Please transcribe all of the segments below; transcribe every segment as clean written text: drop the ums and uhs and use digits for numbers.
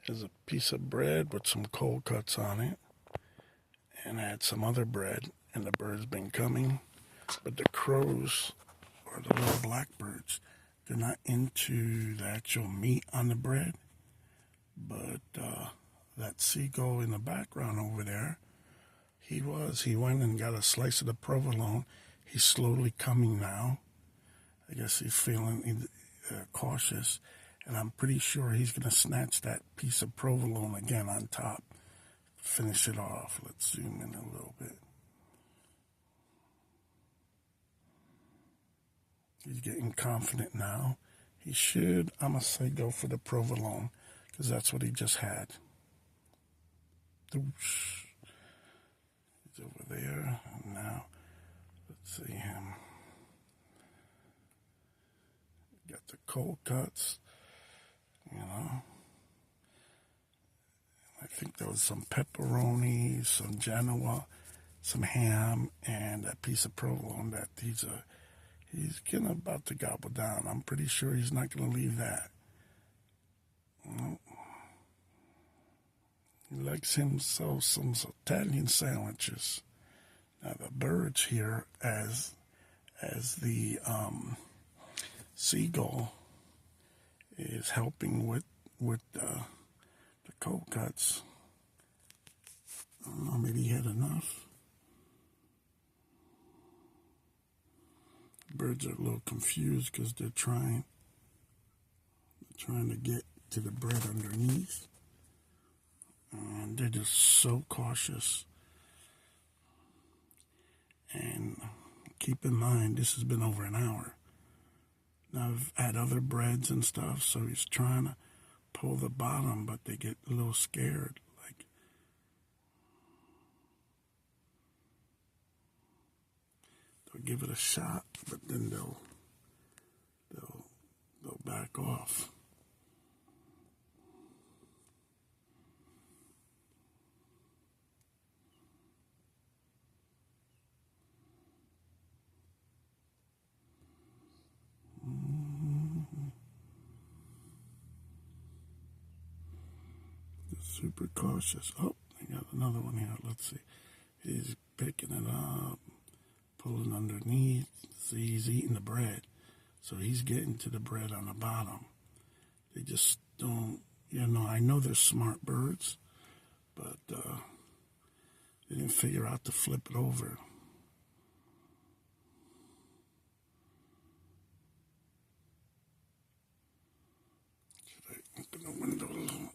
There's a piece of bread with some cold cuts on it. And I had some other bread, and the bird's been coming. But the crows, or the little blackbirds, they're not into the actual meat on the bread. But that seagull in the background over there, he was. He went and got a slice of the provolone. He's slowly coming now. I guess he's feeling cautious. And I'm pretty sure he's going to snatch that piece of provolone again on top. Finish it off. Let's zoom in a little bit. He's getting confident now. He should, I'm going to say, go for the provolone because that's what he just had. He's over there. And now, let's see him. Got the cold cuts, you know. I think there was some pepperoni, some Genoa, some ham, and that piece of provolone that he's getting about to gobble down. I'm pretty sure he's not going to leave that. Well, he likes himself some Italian sandwiches. Now the birds here, as the seagull is helping with the cold cuts. I don't know, maybe he had enough. Birds are a little confused because they're trying to get to the bread underneath. And they're just so cautious. And keep in mind, this has been over an hour. Now I've had other breads and stuff, so he's trying to pull the bottom, but they get a little scared. Like, they'll give it a shot, but then they'll back off. Super cautious. Oh, I got another one here. Let's see. He's picking it up, pulling underneath. See, he's eating the bread. So he's getting to the bread on the bottom. They just don't, I know they're smart birds, but they didn't figure out to flip it over. Should I open the window a little?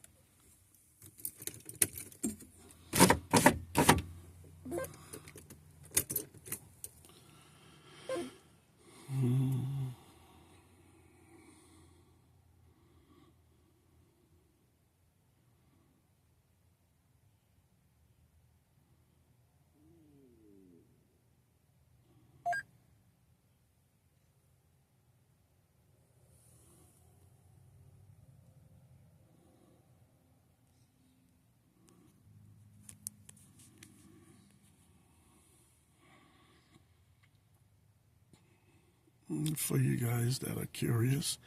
For you guys that are curious,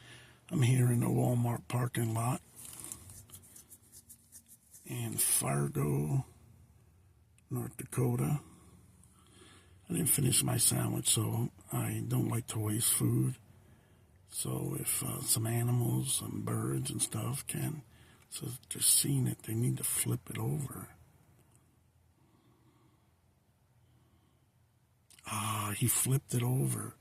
I'm here in the Walmart parking lot in Fargo, North Dakota. I didn't finish my sandwich, so I don't like to waste food. So if some animals, some birds and stuff can, so if they're seeing it, they need to flip it over. He flipped it over.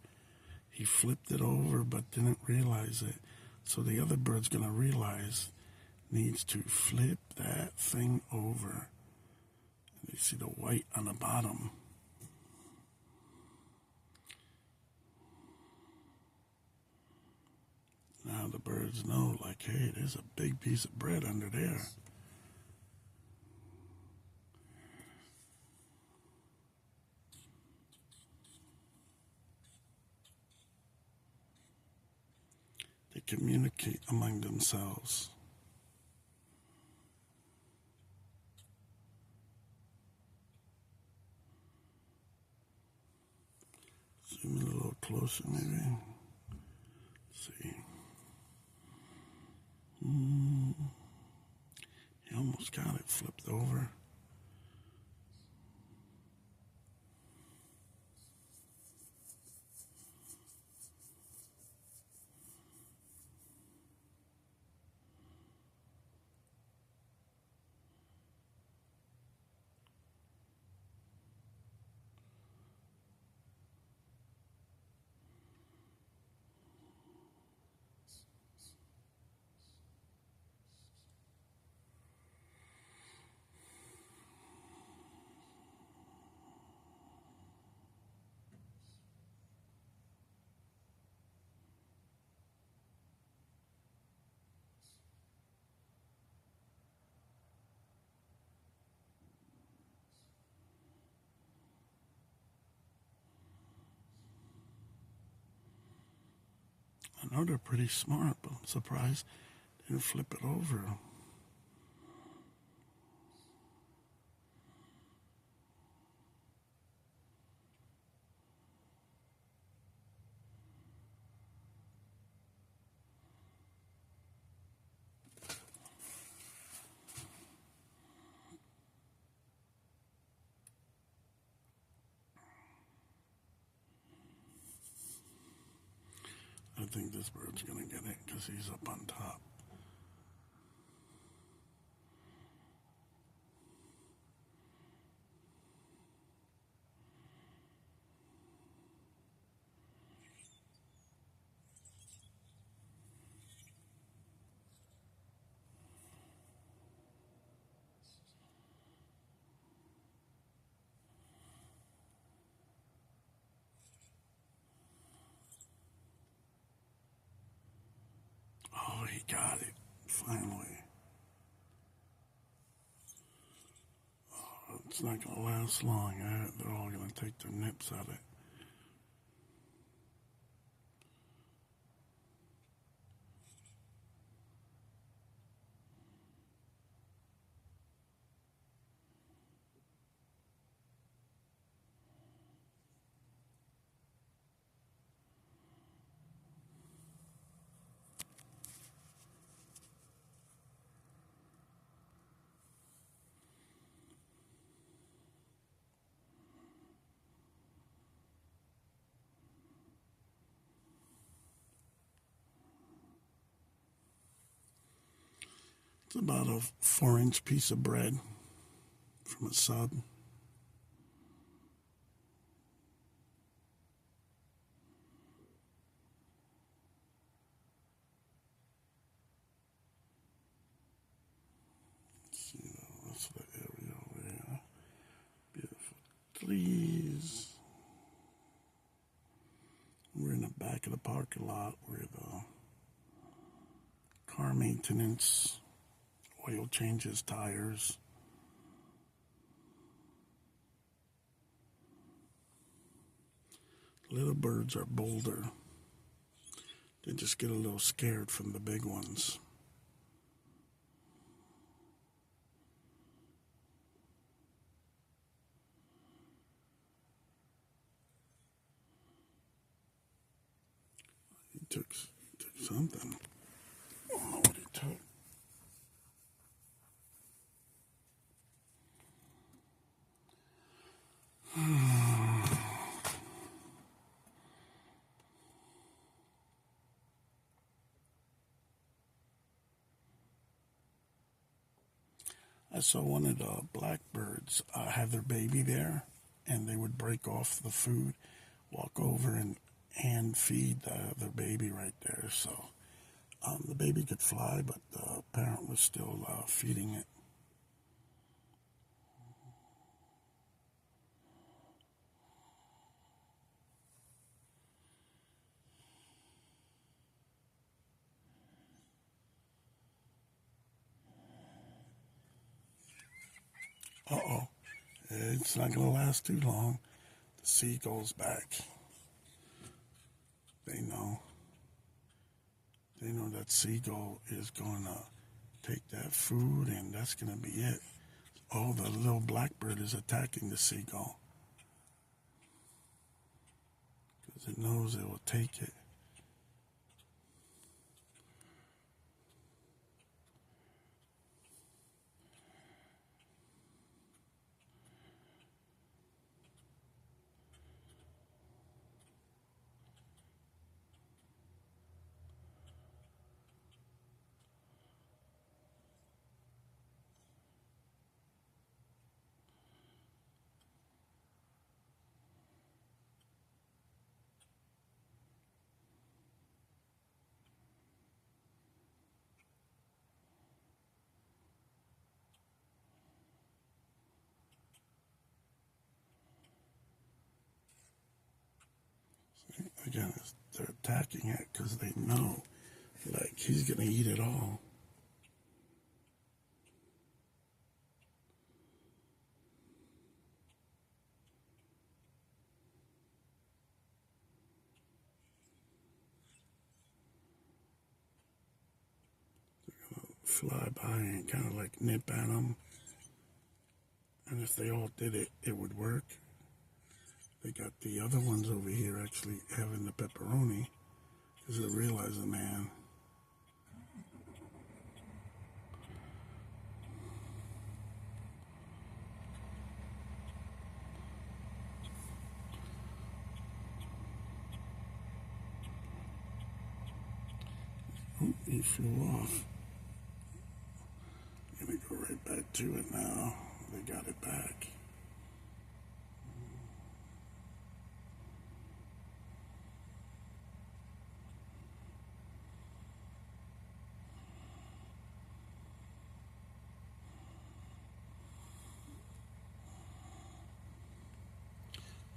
He flipped it over but didn't realize it. So the other bird's going to realize, needs to flip that thing over. You see the white on the bottom. Now the birds know, like, hey, there's a big piece of bread under there. They communicate among themselves. Zoom in a little closer, maybe. Let's see. almost got it flipped over. I know they're pretty smart, but I'm surprised they didn't flip it over. I think this bird's going to get it because he's up on top. Oh, he got it, finally. Oh, it's not going to last long. They're all going to take their nips at it. It's about a 4-inch piece of bread from a sub. Let's see the rest of the area over here. Beautiful trees. We're in the back of the parking lot where the car maintenance, oil changes, tires. Little birds are bolder. They just get a little scared from the big ones. He took something. I don't know what he took. I saw one of the blackbirds have their baby there, and they would break off the food, walk over and hand feed their baby right there. So the baby could fly, but the parent was still feeding it. Uh-oh. It's not going to last too long. The seagull's back. They know. They know that seagull is going to take that food, and that's going to be it. Oh, the little blackbird is attacking the seagull because it knows it will take it. Again, they're attacking it because they know, like, he's going to eat it all. Fly by and kind of like nip at them. And if they all did it, it would work. They got the other ones over here actually having the pepperoni because they realize, man, oh, he flew off. I'm gonna go right back to it now. They got it back.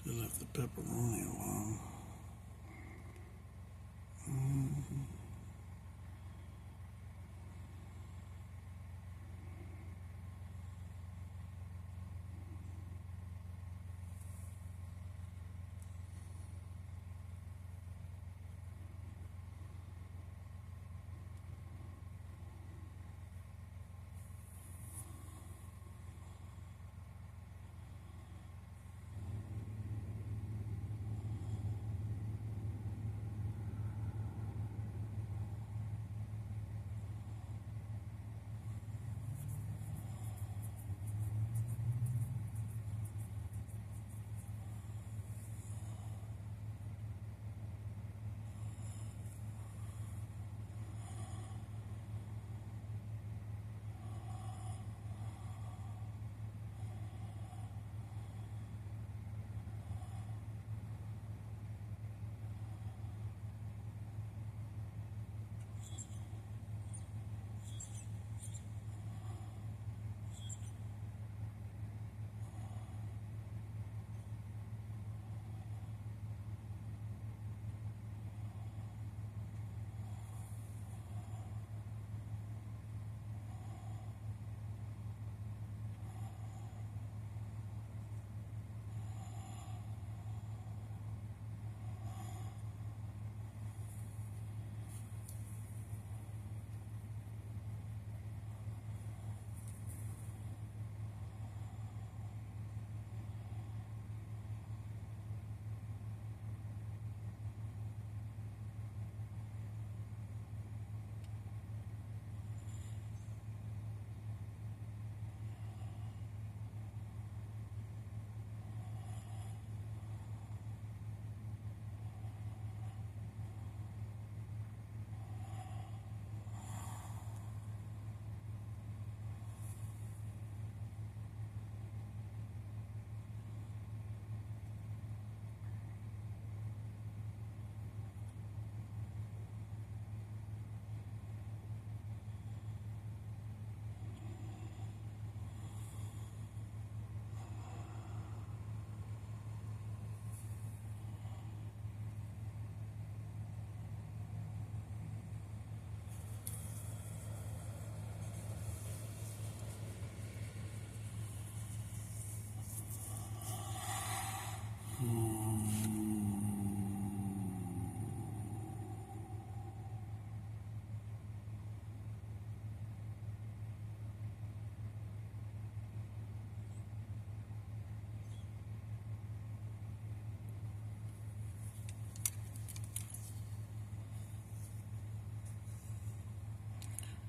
They left the pepperoni alone.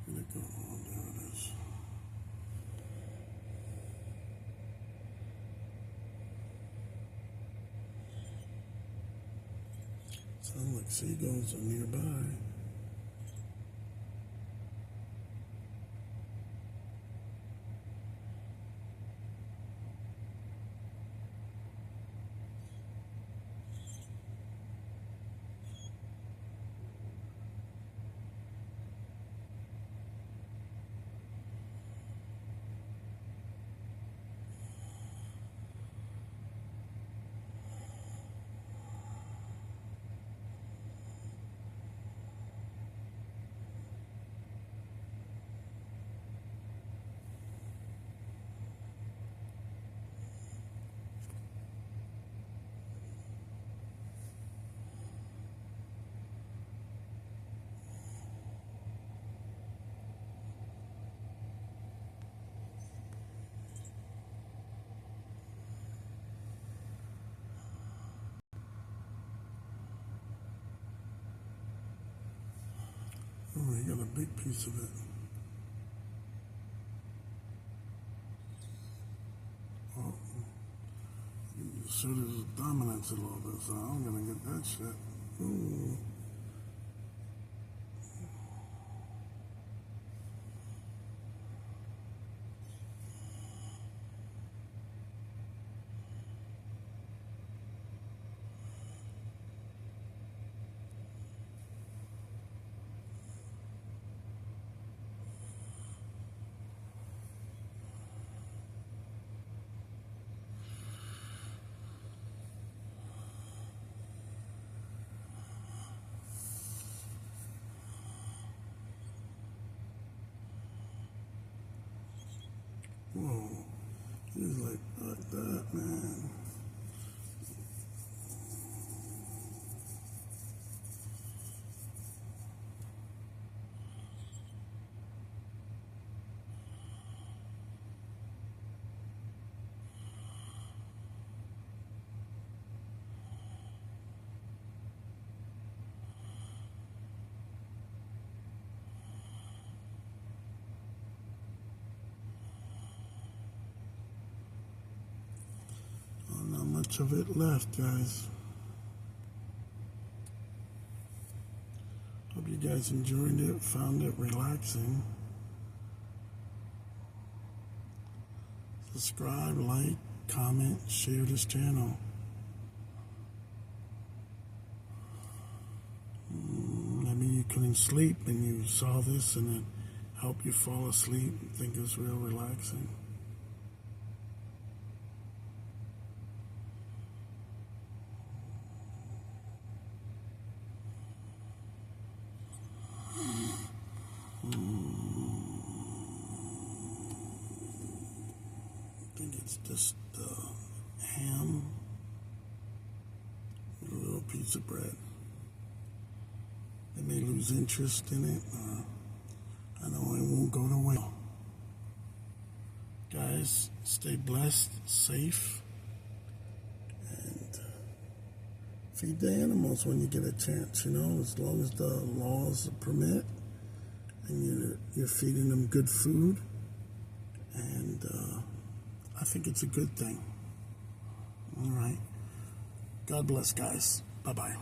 Gonna go on, there it is. Sound like seagulls are nearby. Oh, he got a big piece of it. Oh, he showed his dominance a little bit, so I'm gonna get that shit. Ooh. Whoa. He's like that, man. Oh, not much of it left, guys. Hope you guys enjoyed it, found it relaxing. Subscribe, like, comment, share this channel. Maybe you couldn't sleep and you saw this and it helped you fall asleep and think it's real relaxing. I think it's just ham with a little piece of bread. They may lose interest in it. I know it won't go to well. Guys, stay blessed, safe, and feed the animals when you get a chance, you know, as long as the laws permit and you're feeding them good food. And I think it's a good thing. All right. God bless, guys. Bye-bye.